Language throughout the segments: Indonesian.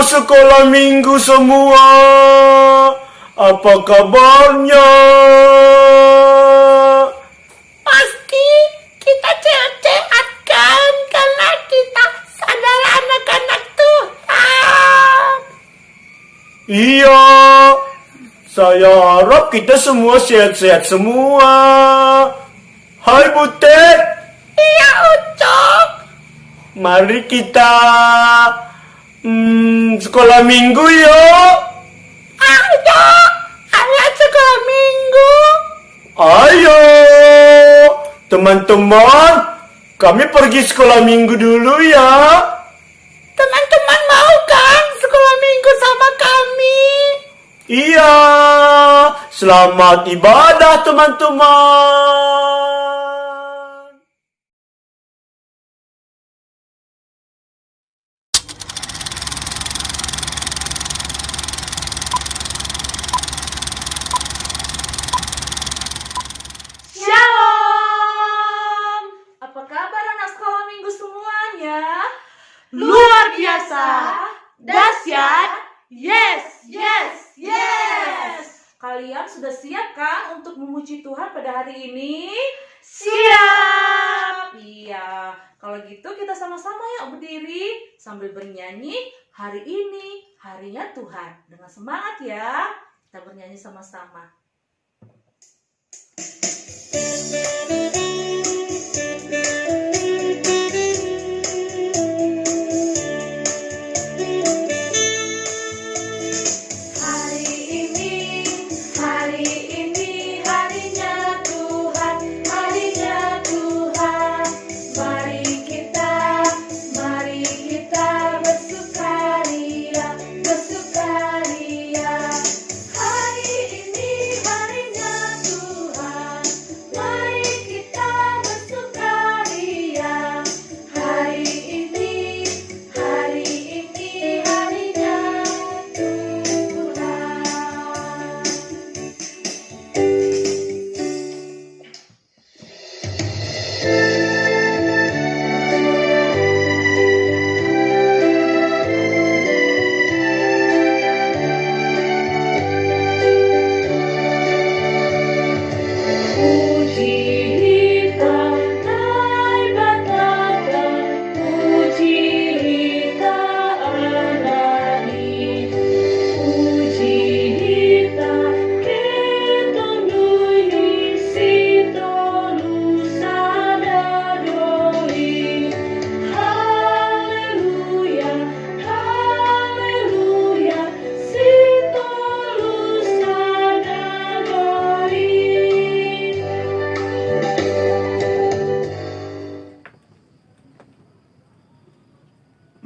sekolah minggu semua, apa kabarnya? Pasti kita sehat kan, karena kita adalah anak-anak Tuhan. Iya, saya harap kita semua sehat-sehat semua. Hai Butet. Iya Ucok. Mari kita sekolah minggu yuk. Ayo, ayo sekolah minggu. Ayo, teman-teman, kami pergi sekolah minggu dulu ya. Teman-teman mau kan sekolah minggu sama kami? Iya, selamat ibadah teman-teman. Shalom! Apa kabar anak sekolah minggu semuanya? Luar biasa, dahsyat, yes, yes, yes! Kalian sudah siap kan untuk memuji Tuhan pada hari ini? Siap! Iya, kalau gitu kita sama-sama yuk berdiri sambil bernyanyi hari ini, harinya Tuhan. Dengan semangat ya, kita bernyanyi sama-sama.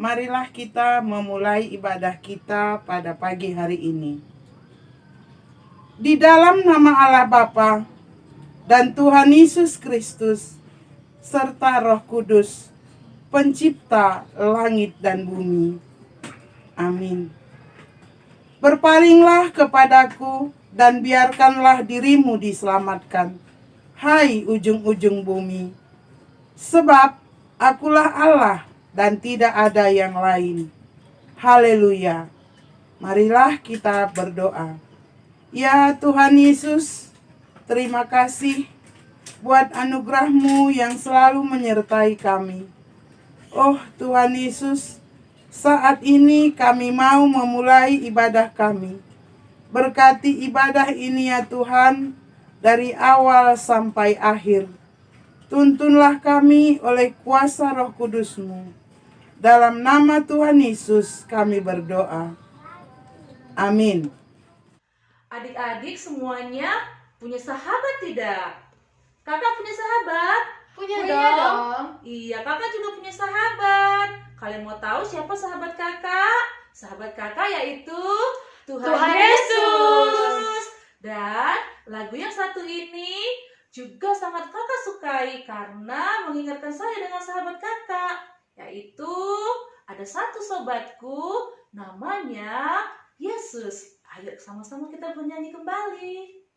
Marilah kita memulai ibadah kita pada pagi hari ini. Di dalam nama Allah Bapa dan Tuhan Yesus Kristus, serta Roh Kudus, pencipta langit dan bumi. Amin. Berpalinglah kepadaku dan biarkanlah dirimu diselamatkan, hai ujung-ujung bumi. Sebab akulah Allah dan tidak ada yang lain. Haleluya. Marilah kita berdoa. Ya Tuhan Yesus, terima kasih buat anugerah-Mu yang selalu menyertai kami. Oh Tuhan Yesus, saat ini kami mau memulai ibadah kami. Berkati ibadah ini ya Tuhan, dari awal sampai akhir. Tuntunlah kami oleh kuasa Roh Kudus-Mu. Dalam nama Tuhan Yesus kami berdoa. Amin. Adik-adik semuanya punya sahabat tidak? Kakak punya sahabat? Punya dong. Iya, kakak juga punya sahabat. Kalian mau tahu siapa sahabat kakak? Sahabat kakak yaitu Tuhan Yesus. Dan lagu yang satu ini juga sangat kakak sukai karena mengingatkan saya dengan sahabat kakak. Yaitu ada satu sobatku namanya Yesus. Ayo sama-sama kita bernyanyi kembali.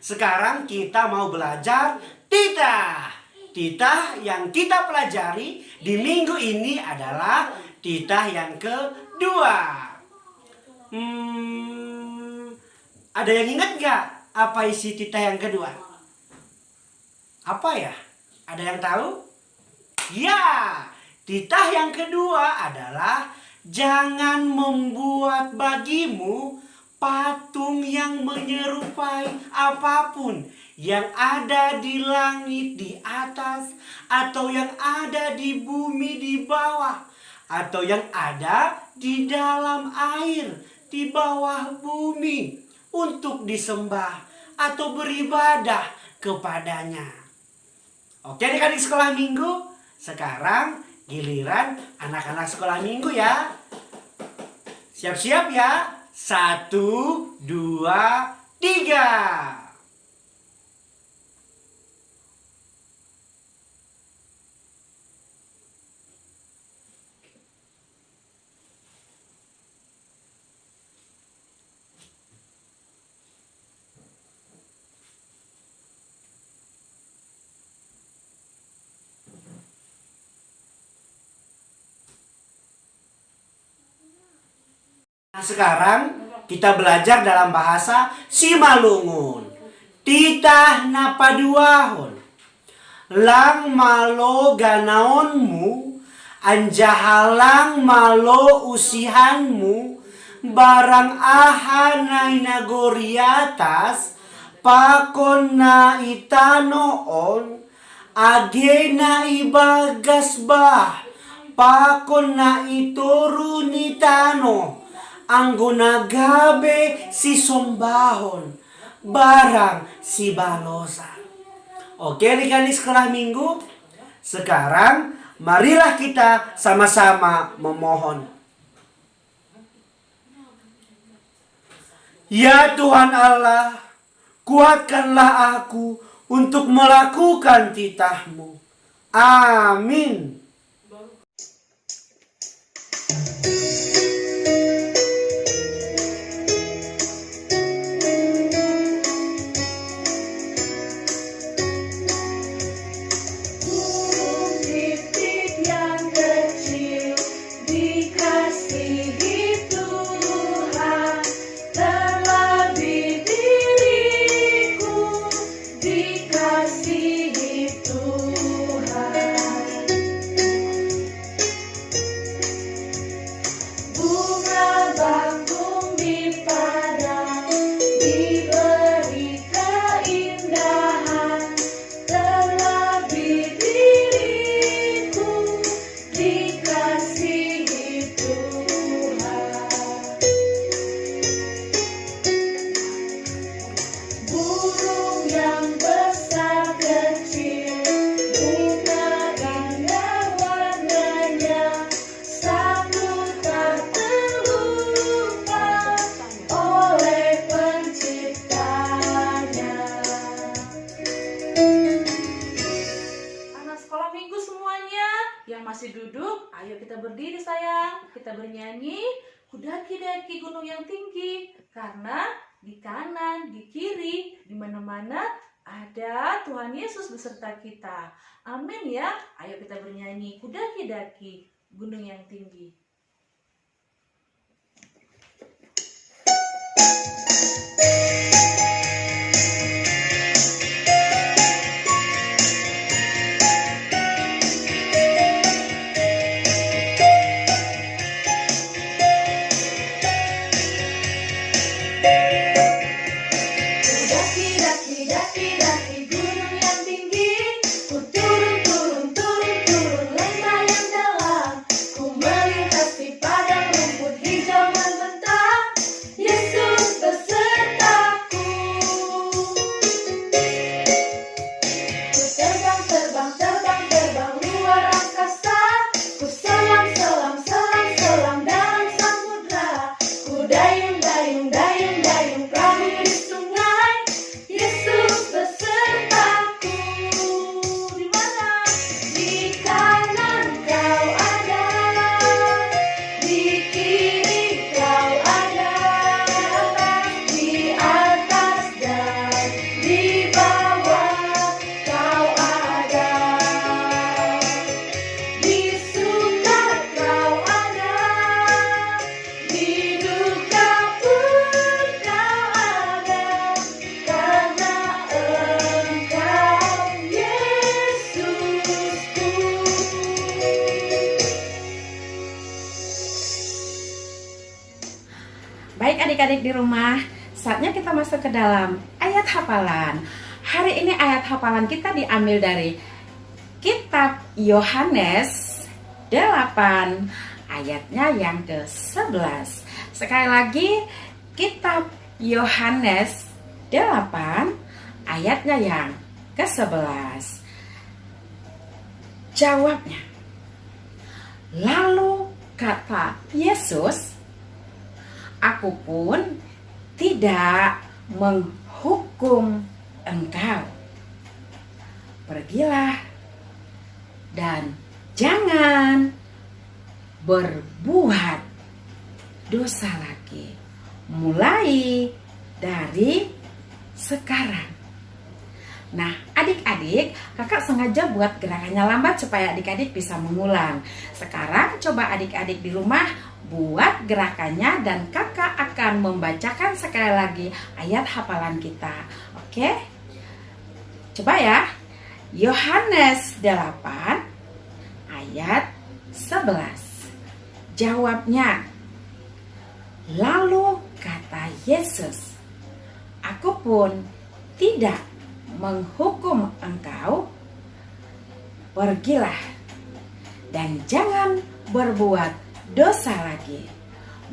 Sekarang kita mau belajar titah. Titah yang kita pelajari di minggu ini adalah titah yang kedua. Ada yang ingat gak apa isi titah yang kedua? Apa ya? Ada yang tahu? Ya, titah yang kedua adalah jangan membuat bagimu patung yang menyerupai apapun yang ada di langit di atas, atau yang ada di bumi di bawah, atau yang ada di dalam air di bawah bumi, untuk disembah atau beribadah kepadanya. Oke, adik-adik sekolah minggu, sekarang giliran anak-anak sekolah minggu ya. Siap-siap ya. 1, 2, 3. Nah, sekarang kita belajar dalam bahasa Simalungun. Titah napaduahon. Lang malo ganaonmu, anjahalang malo usihanmu, barang ahanay nagoriatas, pakon na itanoon, age na ibagas bah, pakon na iturunitano, ang gunagabe si sombahon, barang si balosan. Oke, adik-adik sekolah minggu, sekarang marilah kita sama-sama memohon. Ya Tuhan Allah, kuatkanlah aku untuk melakukan titah-Mu. Amin. Yang masih duduk, ayo kita berdiri sayang. Kita bernyanyi, kudaki-daki gunung yang tinggi. Karena di kanan, di kiri, di mana-mana ada Tuhan Yesus beserta kita. Amin ya. Ayo kita bernyanyi, kudaki-daki gunung yang tinggi. Baik adik-adik di rumah, saatnya kita masuk ke dalam ayat hafalan. Hari ini ayat hafalan kita diambil dari kitab Yohanes 8 ayatnya yang ke-11. Sekali lagi, kitab Yohanes 8 ayatnya yang ke-11. Jawabnya, lalu kata Yesus, aku pun tidak menghukum engkau. Pergilah dan jangan berbuat dosa lagi, mulai dari sekarang. Nah, adik-adik, kakak sengaja buat gerakannya lambat supaya adik-adik bisa mengulang. Sekarang coba adik-adik di rumah buat gerakannya dan kakak akan membacakan sekali lagi ayat hafalan kita. Oke? Coba ya. Yohanes 8 ayat 11. Jawabnya, lalu kata Yesus, aku pun tidak menghukum engkau. Pergilah dan jangan berbuat dosa lagi,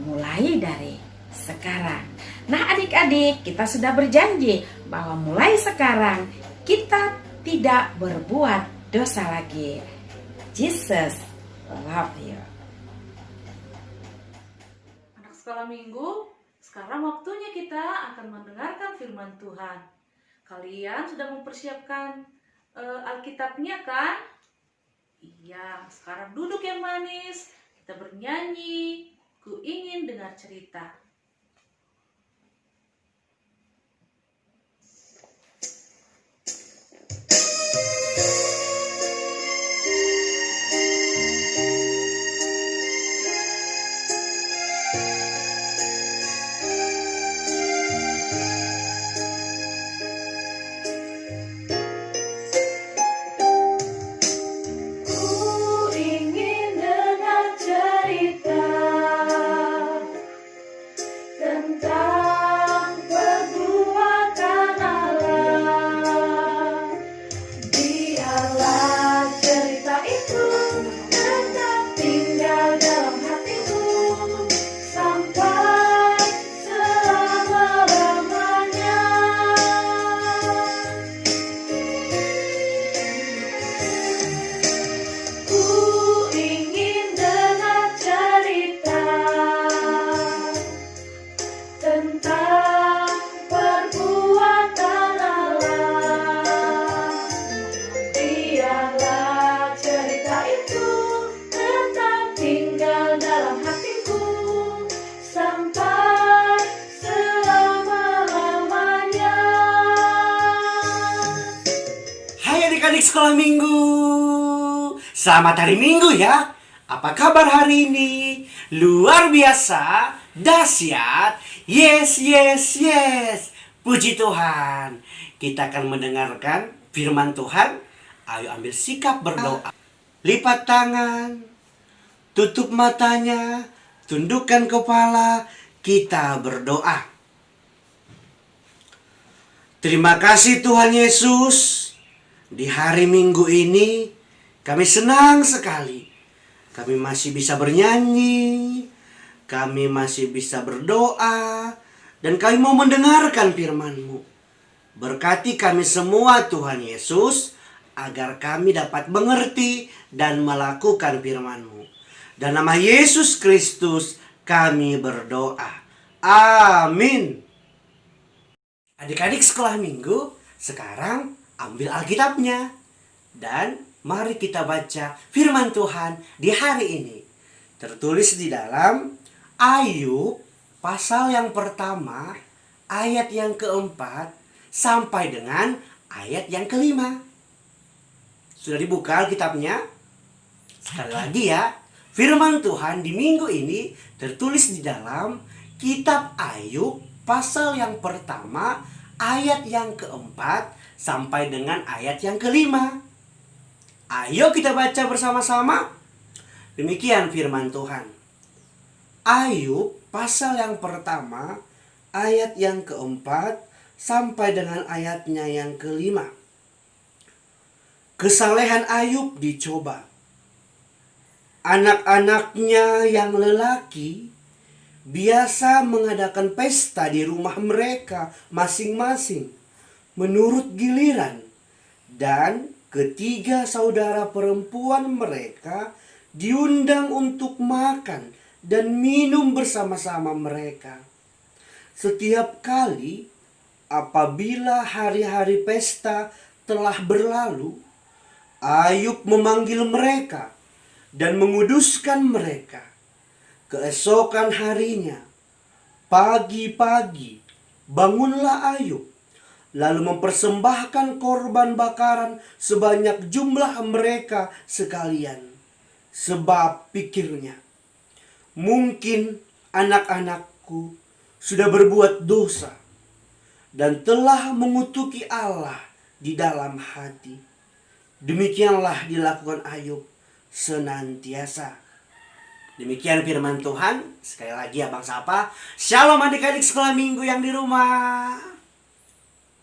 mulai dari sekarang. Nah adik-adik, kita sudah berjanji bahwa mulai sekarang kita tidak berbuat dosa lagi. Jesus love you. Anak sekolah minggu, sekarang waktunya kita akan mendengarkan firman Tuhan. Kalian sudah mempersiapkan Alkitabnya kan? Iya, sekarang duduk yang manis. Kita bernyanyi, ku ingin dengar cerita. Ku ingin dengar cerita sekolah minggu. Selamat hari Minggu ya. Apa kabar hari ini? Luar biasa, dahsyat. Yes, yes, yes. Puji Tuhan. Kita akan mendengarkan firman Tuhan. Ayo ambil sikap berdoa. Lipat tangan, tutup matanya, tundukkan kepala, kita berdoa. Terima kasih Tuhan Yesus. Di hari Minggu ini kami senang sekali. Kami masih bisa bernyanyi, kami masih bisa berdoa, dan kami mau mendengarkan firman-Mu. Berkati kami semua Tuhan Yesus, agar kami dapat mengerti dan melakukan firman-Mu. Dan nama Yesus Kristus kami berdoa. Amin. Adik-adik sekolah minggu, sekarang ambil Alkitabnya. Dan mari kita baca firman Tuhan di hari ini. Tertulis di dalam Ayub pasal yang pertama, ayat yang keempat, sampai dengan ayat yang kelima. Sudah dibuka Alkitabnya? Sekali lagi ya, firman Tuhan di minggu ini tertulis di dalam kitab Ayub pasal yang pertama, ayat yang keempat, sampai dengan ayat yang kelima. Ayo kita baca bersama-sama. Demikian firman Tuhan. Ayub pasal yang pertama, ayat yang keempat, sampai dengan ayatnya yang kelima. Kesalehan Ayub dicoba. Anak-anaknya yang lelaki biasa mengadakan pesta di rumah mereka masing-masing menurut giliran, dan ketiga saudara perempuan mereka diundang untuk makan dan minum bersama-sama mereka. Setiap kali apabila hari-hari pesta telah berlalu, Ayub memanggil mereka dan menguduskan mereka. Keesokan harinya, pagi-pagi, bangunlah Ayub, lalu mempersembahkan korban bakaran sebanyak jumlah mereka sekalian. Sebab pikirnya, mungkin anak-anakku sudah berbuat dosa dan telah mengutuki Allah di dalam hati. Demikianlah dilakukan Ayub senantiasa. Demikian firman Tuhan. Sekali lagi Abang Sapa. Shalom adik-adik sekolah minggu yang di rumah.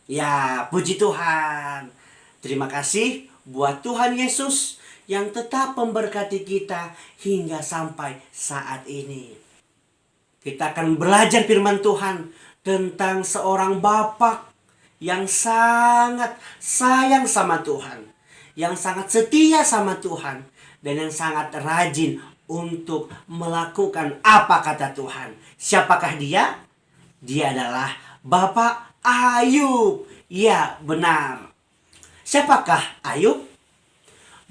Ya, puji Tuhan. Terima kasih buat Tuhan Yesus yang tetap memberkati kita hingga sampai saat ini. Kita akan belajar firman Tuhan tentang seorang bapak yang sangat sayang sama Tuhan, yang sangat setia sama Tuhan, dan yang sangat rajin untuk melakukan apa kata Tuhan. Siapakah dia? Dia adalah Bapak Ayub. Ya, benar. Siapakah Ayub?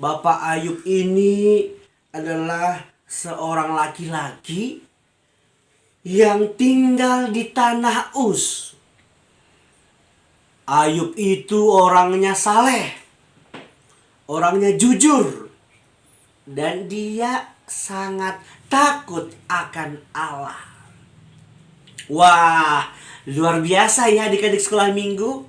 Bapak Ayub ini adalah seorang laki-laki yang tinggal di tanah Uz. Ayub itu orangnya saleh, orangnya jujur, dan dia sangat takut akan Allah. Wah, luar biasa ya adik-adik sekolah minggu.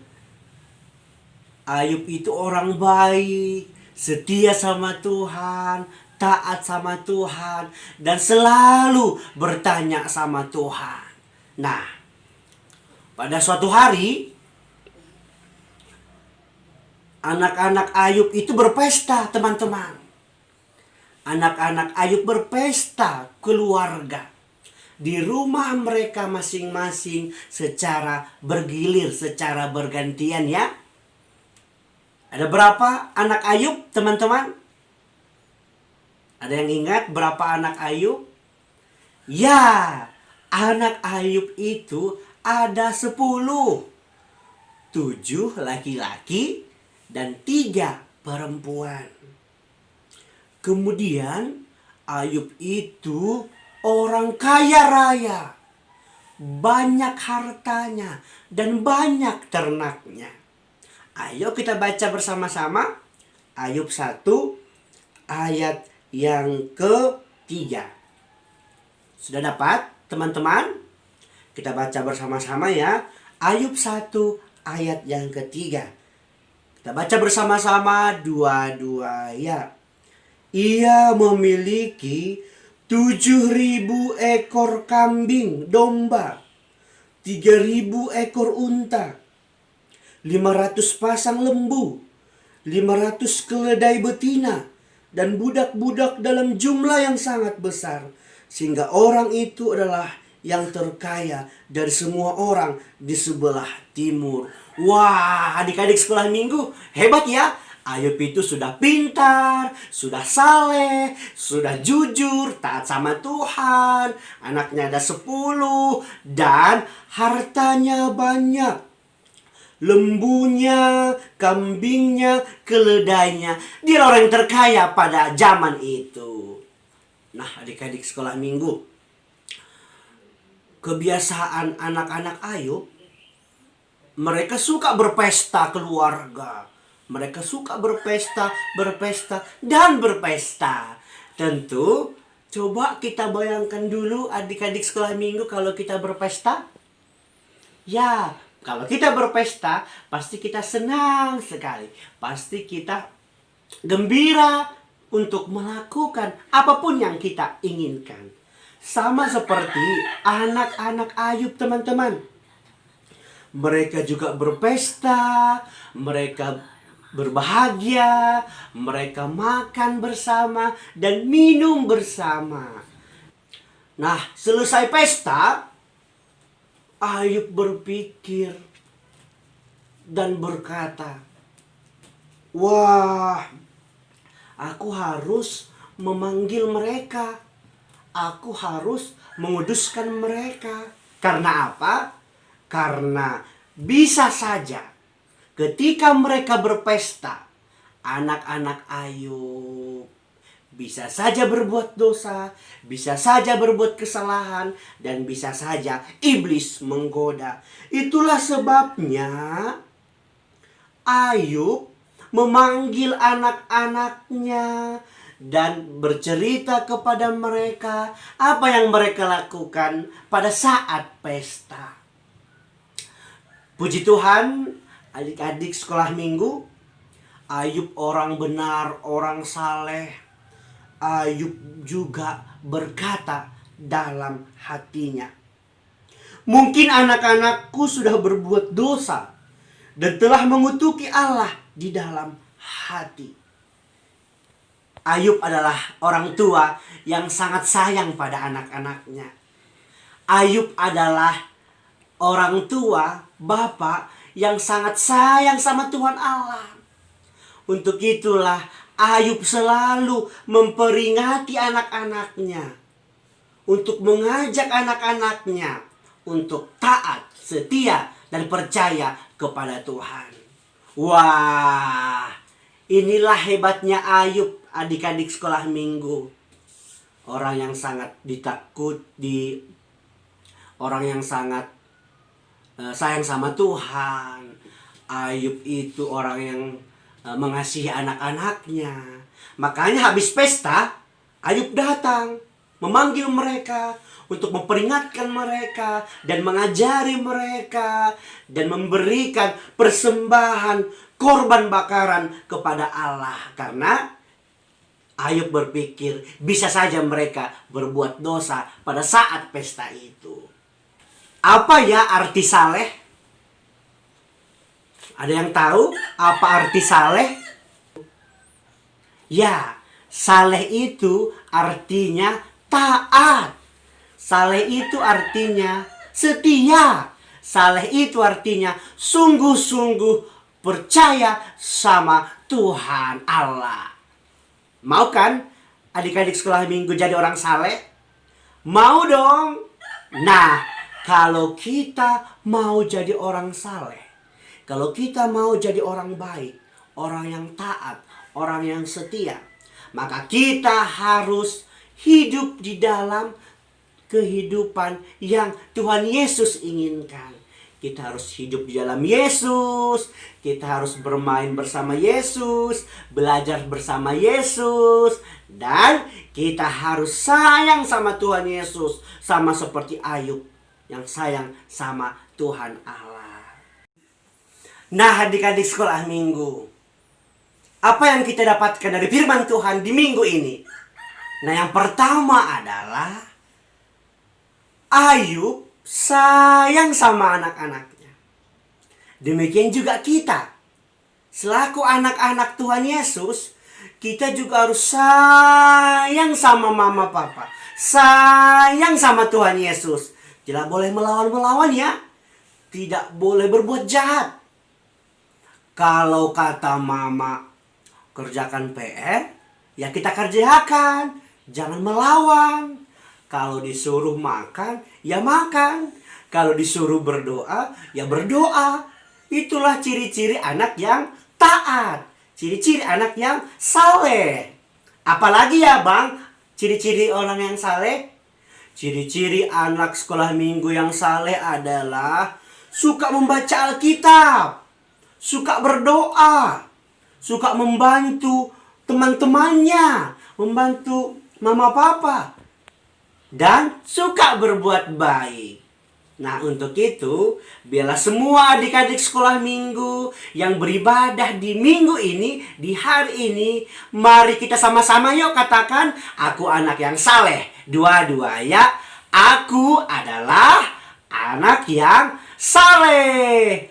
Ayub itu orang baik, setia sama Tuhan, taat sama Tuhan, dan selalu bertanya sama Tuhan. Nah, pada suatu hari, anak-anak Ayub itu berpesta, teman-teman. Anak-anak Ayub berpesta keluarga di rumah mereka masing-masing secara bergilir, secara bergantian ya. Ada berapa anak Ayub, teman-teman? Ada yang ingat berapa anak Ayub? Ya, anak Ayub itu ada 10. 7 laki-laki dan 3 perempuan. Kemudian Ayub itu orang kaya raya, banyak hartanya dan banyak ternaknya. Ayo kita baca bersama-sama Ayub 1 ayat yang ketiga. Sudah dapat teman-teman? Kita baca bersama-sama ya. Ayub 1 ayat yang ketiga. Kita baca bersama-sama dua-dua ya. Ia memiliki 7.000 ekor kambing domba, 3.000 ekor unta, 500 pasang lembu, 500 keledai betina, dan budak-budak dalam jumlah yang sangat besar. Sehingga orang itu adalah yang terkaya dari semua orang di sebelah timur. Wah, adik-adik sekolah minggu, hebat ya. Ayub itu sudah pintar, sudah saleh, sudah jujur, taat sama Tuhan. Anaknya ada 10 dan hartanya banyak. Lembunya, kambingnya, keledainya. Dia orang yang terkaya pada zaman itu. Nah, adik-adik sekolah minggu, kebiasaan anak-anak Ayub, mereka suka berpesta keluarga. Mereka suka berpesta, dan berpesta. Tentu, coba kita bayangkan dulu adik-adik sekolah minggu kalau kita berpesta. Ya, kalau kita berpesta, pasti kita senang sekali. Pasti kita gembira untuk melakukan apapun yang kita inginkan. Sama seperti anak-anak Ayub, teman-teman. Mereka juga berpesta, mereka berbahagia, mereka makan bersama dan minum bersama. Nah, selesai pesta, Ayub berpikir dan berkata, "Wah, aku harus memanggil mereka. Aku harus menguduskan mereka." Karena apa? Karena bisa saja ketika mereka berpesta, anak-anak Ayub bisa saja berbuat dosa, bisa saja berbuat kesalahan, dan bisa saja iblis menggoda. Itulah sebabnya Ayub memanggil anak-anaknya dan bercerita kepada mereka apa yang mereka lakukan pada saat pesta. Puji Tuhan, adik-adik sekolah minggu, Ayub orang benar, orang saleh. Ayub juga berkata dalam hatinya, "Mungkin anak-anakku sudah berbuat dosa dan telah mengutuki Allah di dalam hati." Ayub adalah orang tua yang sangat sayang pada anak-anaknya. Ayub adalah orang tua, bapak yang sangat sayang sama Tuhan Allah. Untuk itulah Ayub selalu memperingati anak-anaknya, untuk mengajak anak-anaknya untuk taat, setia, dan percaya kepada Tuhan. Wah, inilah hebatnya Ayub, adik-adik sekolah minggu. Orang yang sangat orang yang sangat sayang sama Tuhan. Ayub itu orang yang mengasihi anak-anaknya. Makanya habis pesta, Ayub datang memanggil mereka untuk memperingatkan mereka dan mengajari mereka dan memberikan persembahan korban bakaran kepada Allah. Karena Ayub berpikir bisa saja mereka berbuat dosa pada saat pesta itu. Apa ya arti saleh? Ada yang tahu apa arti saleh? Ya, saleh itu artinya taat. Saleh itu artinya setia. Saleh itu artinya sungguh-sungguh percaya sama Tuhan Allah. Mau kan adik-adik sekolah minggu jadi orang saleh? Mau dong. Nah, kalau kita mau jadi orang saleh, kalau kita mau jadi orang baik, orang yang taat, orang yang setia, maka kita harus hidup di dalam kehidupan yang Tuhan Yesus inginkan. Kita harus hidup di dalam Yesus. Kita harus bermain bersama Yesus, belajar bersama Yesus, dan kita harus sayang sama Tuhan Yesus, sama seperti Ayub yang sayang sama Tuhan Allah. Nah, adik-adik sekolah minggu, apa yang kita dapatkan dari firman Tuhan di minggu ini? Nah, yang pertama adalah Ayub sayang sama anak-anaknya. Demikian juga kita, selaku anak-anak Tuhan Yesus, kita juga harus sayang sama mama papa, sayang sama Tuhan Yesus. Tidak boleh melawan-melawan ya, tidak boleh berbuat jahat. Kalau kata mama kerjakan PR, ya kita kerjakan, jangan melawan. Kalau disuruh makan, ya makan. Kalau disuruh berdoa, ya berdoa. Itulah ciri-ciri anak yang taat. Ciri-ciri anak yang saleh. Apalagi ya bang, ciri-ciri orang yang saleh? Ciri-ciri anak sekolah minggu yang saleh adalah suka membaca Alkitab, suka berdoa, suka membantu teman-temannya, membantu mama papa, dan suka berbuat baik. Nah, untuk itu, biarlah semua adik-adik sekolah minggu yang beribadah di minggu ini, di hari ini, mari kita sama-sama yuk katakan, aku anak yang saleh. Dua-dua ya, aku adalah anak yang saleh.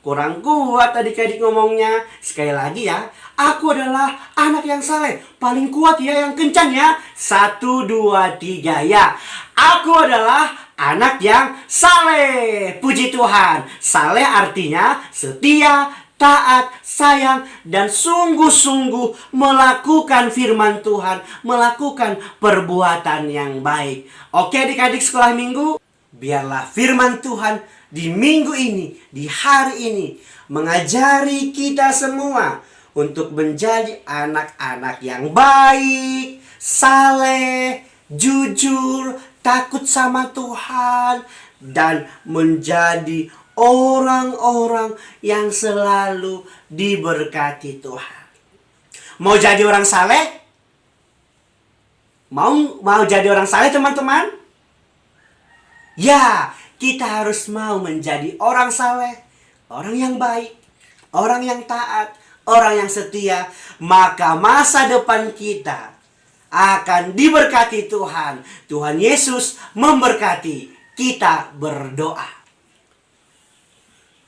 Kurang kuat adik-adik ngomongnya. Sekali lagi ya, aku adalah anak yang saleh. Paling kuat ya, yang kencang ya. 1, 2, 3 ya. Aku adalah anak yang saleh. Puji Tuhan. Saleh artinya setia, taat, sayang, dan sungguh-sungguh melakukan firman Tuhan, melakukan perbuatan yang baik. Oke adik-adik sekolah minggu, biarlah firman Tuhan di minggu ini, di hari ini, mengajari kita semua untuk menjadi anak-anak yang baik, saleh, jujur, takut sama Tuhan, dan menjadi orang-orang yang selalu diberkati Tuhan. Mau jadi orang saleh? Mau jadi orang saleh teman-teman? Ya, kita harus mau menjadi orang saleh, orang yang baik, orang yang taat, orang yang setia. Maka masa depan kita akan diberkati Tuhan. Tuhan Yesus memberkati. Kita berdoa.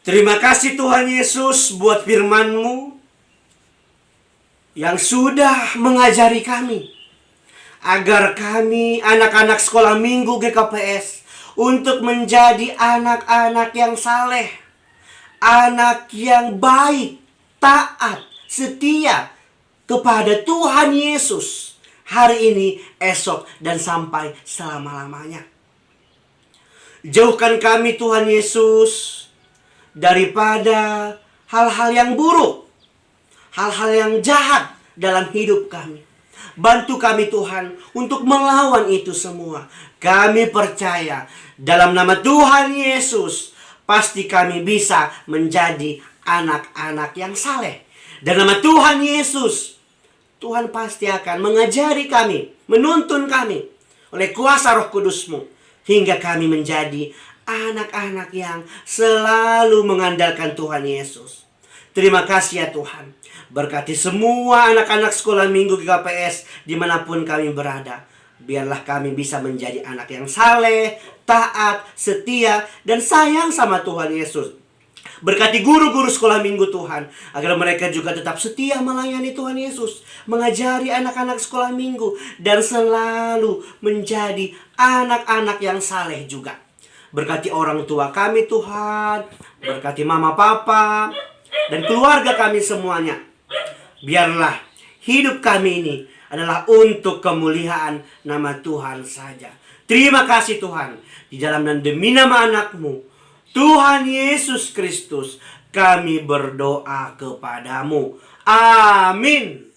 Terima kasih Tuhan Yesus buat firman-Mu yang sudah mengajari kami, agar kami anak-anak sekolah minggu GKPS untuk menjadi anak-anak yang saleh, anak yang baik, taat, setia kepada Tuhan Yesus hari ini, esok, dan sampai selama-lamanya. Jauhkan kami Tuhan Yesus daripada hal-hal yang buruk, hal-hal yang jahat dalam hidup kami. Bantu kami Tuhan untuk melawan itu semua. Kami percaya dalam nama Tuhan Yesus, pasti kami bisa menjadi anak-anak yang saleh. Dalam nama Tuhan Yesus, Tuhan pasti akan mengajari kami, menuntun kami oleh kuasa Roh Kudus-Mu, hingga kami menjadi anak-anak yang selalu mengandalkan Tuhan Yesus. Terima kasih ya Tuhan. Berkati semua anak-anak sekolah minggu GKPS dimanapun kami berada. Biarlah kami bisa menjadi anak yang saleh, taat, setia, dan sayang sama Tuhan Yesus. Berkati guru-guru sekolah minggu Tuhan, agar mereka juga tetap setia melayani Tuhan Yesus, mengajari anak-anak sekolah minggu, dan selalu menjadi anak-anak yang saleh juga. Berkati orang tua kami Tuhan, berkati mama papa, dan keluarga kami semuanya. Biarlah hidup kami ini adalah untuk kemuliaan nama Tuhan saja. Terima kasih Tuhan. Di dalam dan demi nama anak-Mu, Tuhan Yesus Kristus, kami berdoa kepadamu. Amin.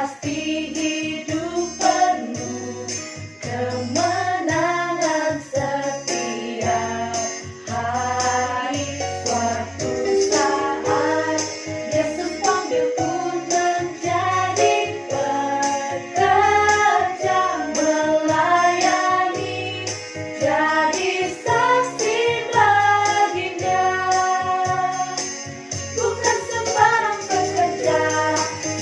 pasti hidup penuh kemenangan setiap hari. Suatu saat Yesus panggilku menjadi pekerja melayani, jadi saksi baginya. Bukan sembarang pekerja,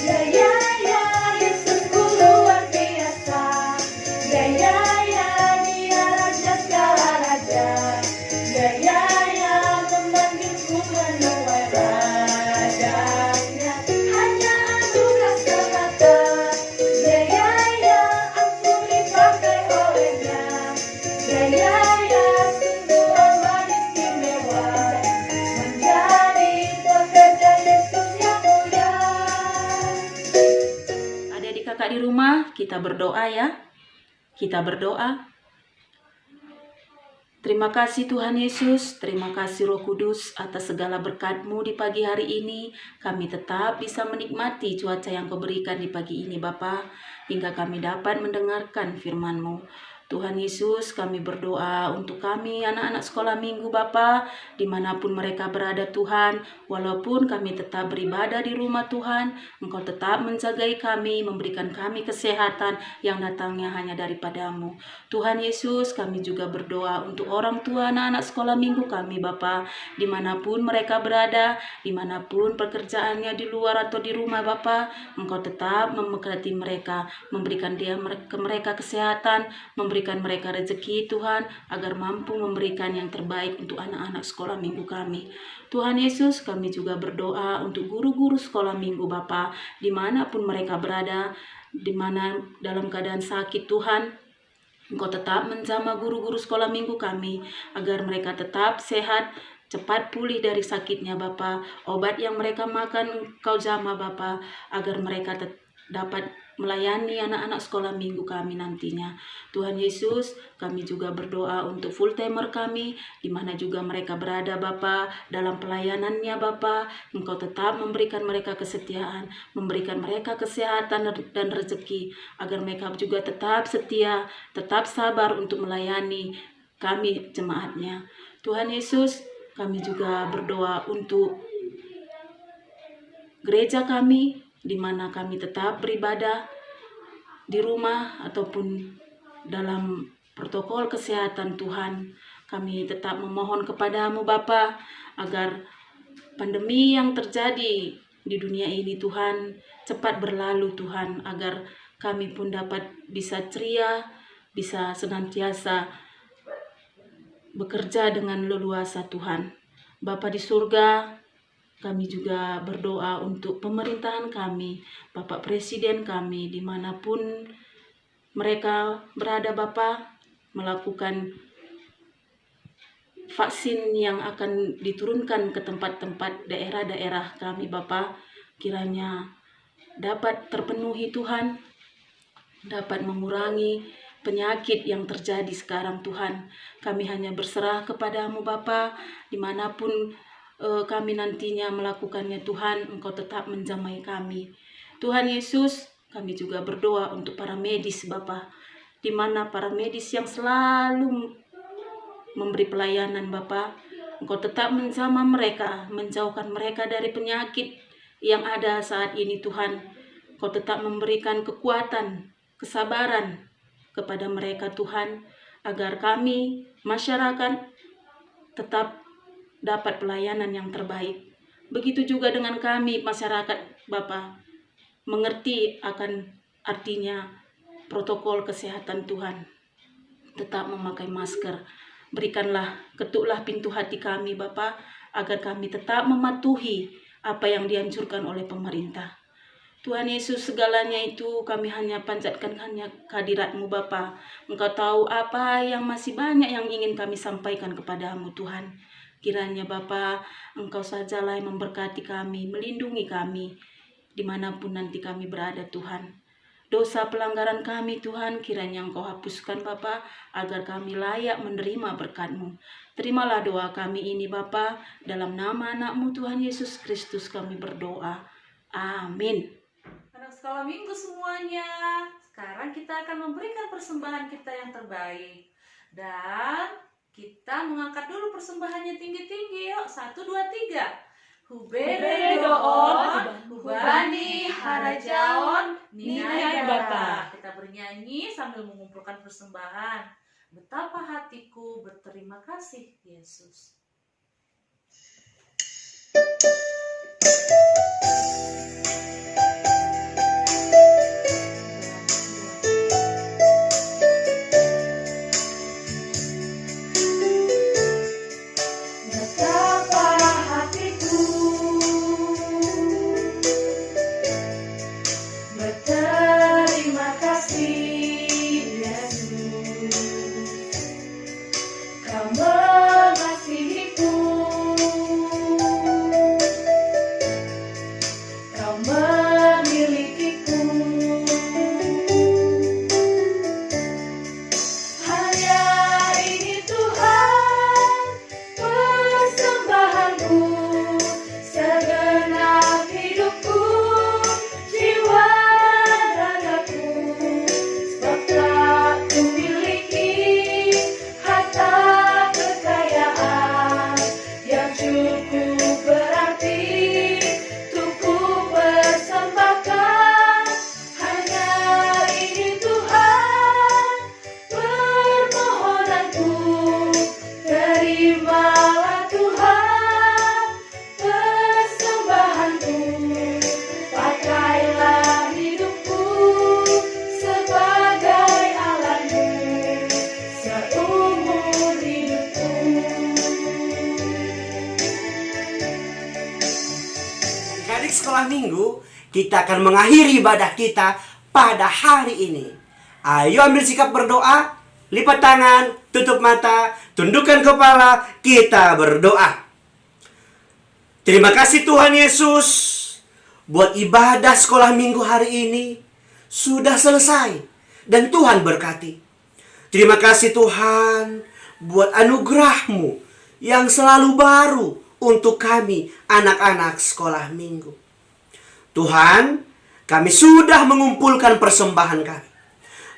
ya ya ya, Yesusku luar biasa. Ya ya ya, Dia Raja segala raja. Ya ya ya, memanggilku menuai ladangnya. Hanya anugerah semata. Ya ya ya, aku dipakai olehnya. Ya ya ya, sungguh amat istimewa menjadi pekerja Yesus yang mulia. Adik-adik kakak di rumah, kita berdoa ya. Kita berdoa. Terima kasih Tuhan Yesus, terima kasih Roh Kudus atas segala berkat-Mu di pagi hari ini. Kami tetap bisa menikmati cuaca yang Kau berikan di pagi ini Bapa, hingga kami dapat mendengarkan firman-Mu. Tuhan Yesus, kami berdoa untuk kami anak-anak sekolah minggu Bapa, dimanapun mereka berada Tuhan, walaupun kami tetap beribadah di rumah Tuhan, Engkau tetap menjagai kami, memberikan kami kesehatan yang datangnya hanya daripada-Mu. Tuhan Yesus, kami juga berdoa untuk orang tua anak-anak sekolah minggu kami Bapa, dimanapun mereka berada, dimanapun pekerjaannya di luar atau di rumah Bapa, Engkau tetap memberkati mereka, memberikan mereka kesehatan, memberikan mereka rezeki Tuhan, agar mampu memberikan yang terbaik untuk anak-anak sekolah minggu kami. Tuhan Yesus, kami juga berdoa untuk guru-guru sekolah minggu Bapa, dimanapun mereka berada, dimana dalam keadaan sakit Tuhan, Engkau tetap menjamah guru-guru sekolah minggu kami, agar mereka tetap sehat, cepat pulih dari sakitnya Bapa. Obat yang mereka makan Engkau jamah Bapa, agar mereka dapat melayani anak-anak sekolah minggu kami nantinya. Tuhan Yesus, kami juga berdoa untuk full timer kami, di mana juga mereka berada Bapa, dalam pelayanannya Bapa, Engkau tetap memberikan mereka kesetiaan, memberikan mereka kesehatan dan rezeki, agar mereka juga tetap setia, tetap sabar untuk melayani kami jemaatnya. Tuhan Yesus, kami juga berdoa untuk gereja kami, di mana kami tetap beribadah di rumah ataupun dalam protokol kesehatan Tuhan. Kami tetap memohon kepada-Mu Bapa, agar pandemi yang terjadi di dunia ini Tuhan cepat berlalu Tuhan, agar kami pun dapat bisa ceria, bisa senantiasa bekerja dengan leluasa Tuhan. Bapa di surga, kami juga berdoa untuk pemerintahan kami, Bapak Presiden kami, dimanapun mereka berada Bapa, melakukan vaksin yang akan diturunkan ke tempat-tempat daerah-daerah kami Bapa, kiranya dapat terpenuhi Tuhan, dapat mengurangi penyakit yang terjadi sekarang Tuhan. Kami hanya berserah kepada-Mu Bapa, dimanapun kami nantinya melakukannya Tuhan, Engkau tetap menjamai kami. Tuhan Yesus, kami juga berdoa untuk para medis Bapa, di mana para medis yang selalu memberi pelayanan Bapa, Engkau tetap menjamah mereka, menjauhkan mereka dari penyakit yang ada saat ini Tuhan. Engkau tetap memberikan kekuatan, kesabaran kepada mereka Tuhan, agar kami masyarakat tetap dapat pelayanan yang terbaik. Begitu juga dengan kami masyarakat Bapa, mengerti akan artinya protokol kesehatan Tuhan. Tetap memakai masker. Berikanlah, ketuklah pintu hati kami Bapa, agar kami tetap mematuhi apa yang dianjurkan oleh pemerintah. Tuhan Yesus, segalanya itu kami hanya panjatkan hanya kehadirat-Mu Bapa. Engkau tahu apa yang masih banyak yang ingin kami sampaikan kepada-Mu Tuhan. Kiranya Bapa, Engkau sajalah yang memberkati kami, melindungi kami, dimanapun nanti kami berada Tuhan. Dosa pelanggaran kami Tuhan, kiranya Engkau hapuskan Bapa, agar kami layak menerima berkat-Mu. Terimalah doa kami ini Bapa, dalam nama anak-Mu Tuhan Yesus Kristus kami berdoa. Amin. Anak sekolah minggu semuanya. Sekarang kita akan memberikan persembahan kita yang terbaik. Dan kita mengangkat dulu persembahannya tinggi-tinggi. Yuk, 1, 2, 3. Hubere doon, hubani harajaon, ninai bata. Kita bernyanyi sambil mengumpulkan persembahan. Betapa hatiku berterima kasih, Yesus. Betapa hatiku berterima kasih, Yesus. Kau mengasihiku, Kau memilikiku. Hanya ini Tuhan persembahanku, segenap hidupku, jiwa ragaku. Sebab tak kumiliki harta kekayaan yang cukup berarti untuk ku persembahkan. Hanya ini Tuhan permohonanku, terimalah Tuhan persembahanku. Pakailah hidupku sebagai alatmu seumur hidupku. Adik sekolah minggu, kita akan mengakhiri ibadah kita pada hari ini. Ayo ambil sikap berdoa, lipat tangan, tutup mata, tundukkan kepala, kita berdoa. Terima kasih Tuhan Yesus, buat ibadah sekolah minggu hari ini sudah selesai dan Tuhan berkati. Terima kasih Tuhan buat anugerah-Mu yang selalu baru untuk kami anak-anak sekolah minggu. Tuhan, kami sudah mengumpulkan persembahan kami.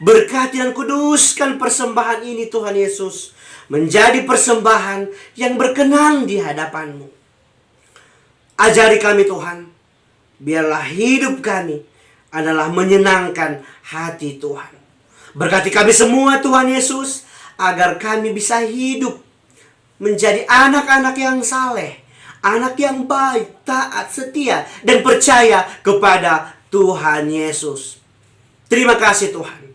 Berkati dan kuduskan persembahan ini Tuhan Yesus menjadi persembahan yang berkenan di hadapan-Mu. Ajari kami Tuhan, biarlah hidup kami adalah menyenangkan hati Tuhan. Berkati kami semua Tuhan Yesus, agar kami bisa hidup menjadi anak-anak yang saleh, anak yang baik, taat, setia, dan percaya kepada Tuhan Yesus. Terima kasih Tuhan.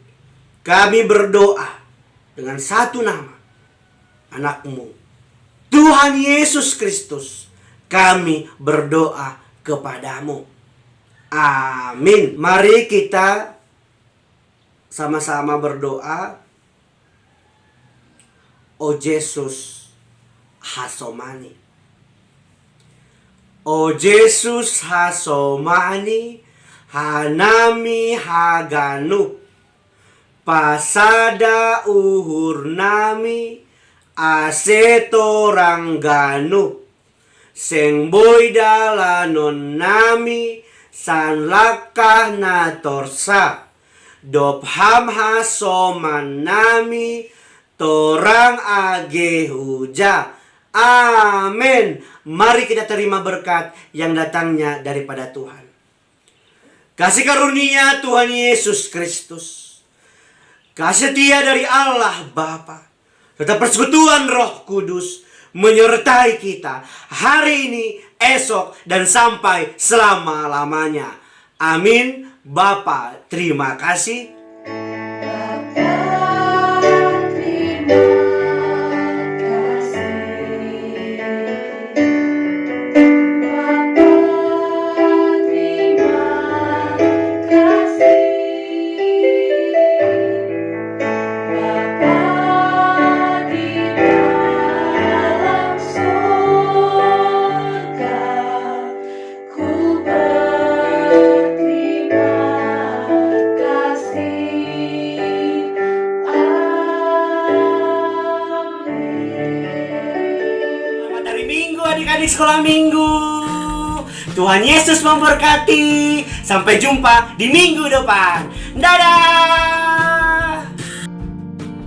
Kami berdoa dengan satu nama, anak-Mu, Tuhan Yesus Kristus. Kami berdoa kepadamu. Amin. Mari kita sama-sama berdoa. O Yesus hasomani. O Yesus hasomani, hanami haganu, pasada uhur nami, asetorangganu, sengboy dalanon nami, sanlakah na torsa, dopham hasoman nami, torang agehuja. Amin. Mari kita terima berkat yang datangnya daripada Tuhan. Kasih karunia Tuhan Yesus Kristus, kasih setia dari Allah Bapa, serta persekutuan Roh Kudus menyertai kita hari ini, esok, dan sampai selama-lamanya. Amin. Bapa, terima kasih. Adik-adik sekolah minggu, Tuhan Yesus memberkati. Sampai jumpa di minggu depan. Dadah.